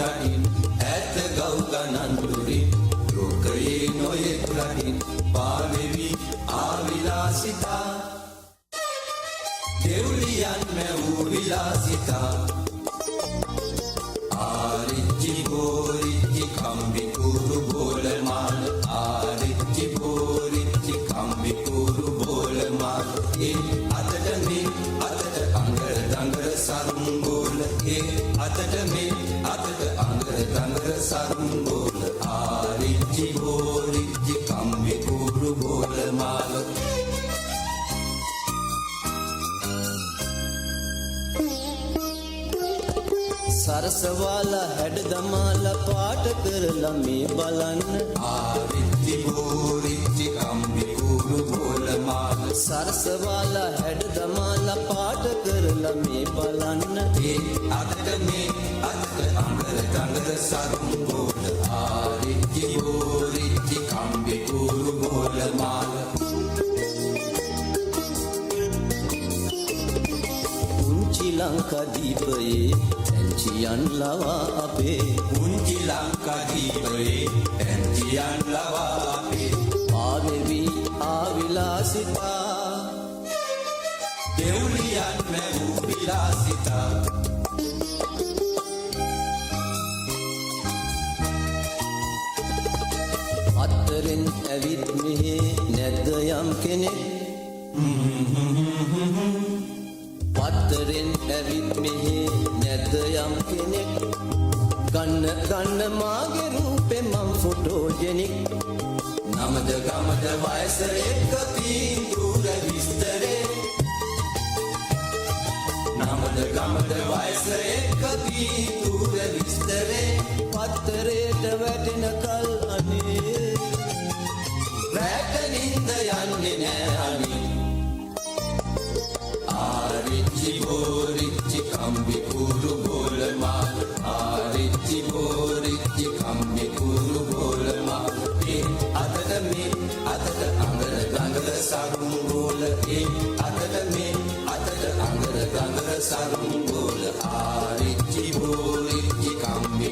රටින් ඇත ගව් ගණන් දුරින් ලෝකයේ නොයෙක් රටින් පාවෙවි ආවිලාසිතා දෙව්ලියන් මැවූ විලාසිතා ආරිච්චි බෝරිච්චි කම්බි කුරු බෝල මාල ආරිච්චි බෝරිච්චි කම්බි කුරු බෝල මාල අතට මේ අතට අඟර දඟර සරුම් බෝල අතට මේ අතට අඟර දඟර සරුම් බෝල ආරිච්චි බෝරිච්චි කම්බි කුරු බෝල මාල සරසවාලා හැඩ දමාලා පාට කරලා මේ බලන්න ආරිච්චි බෝරිච්චි කම්බි කුරු බෝල මාල සරසවාලා හැඩ දමාලා පාට කරලා මේ බලන්න අතට මේ අතට අඟර දඟර සරුම් බෝල ආරිච්චි බෝරිච්චි කම්බි කුරු බෝල මාල පුංචි ලංකාදීපයේ ඇන්චියන් ලවා අපේ පුංචි ලංකාදීපයේ ඇන්චියන් ලවා අපේ පාවෙවි ආවිලාසිතා දෙව්ලියන් මැවූ විලාසිතා අත්තරෙන් ඇවිත් මෙහෙ නැද්ද යම් කෙනෙක් පත්තරෙන් ඇවිත් මෙහෙ නැද්ද යම් කෙනෙක් ගන්න මාගේ රූපේ මං ෆොටෝජෙනික් නමද ගමද වයස එක්ක තීන්දුර විස්තරේ නමද ගමද වයස එක්ක තීන්දුර විස්තරේ පත්තරේට වැටෙන කල් අනේ රැට නින්ද යන්නේ නෑ අනේ ආරිච්චි බෝරිච්චි කම්බි කුරු බෝල මාල ආරිච්චි බෝරිච්චි කම්බි කුරු බෝල මාල අතට මේ අතට අඟර දඟර සරුම් බෝල අතට මේ අතට අඟර දඟර සරුම් බෝල ආරිච්චි බෝරිච්චි කම්බි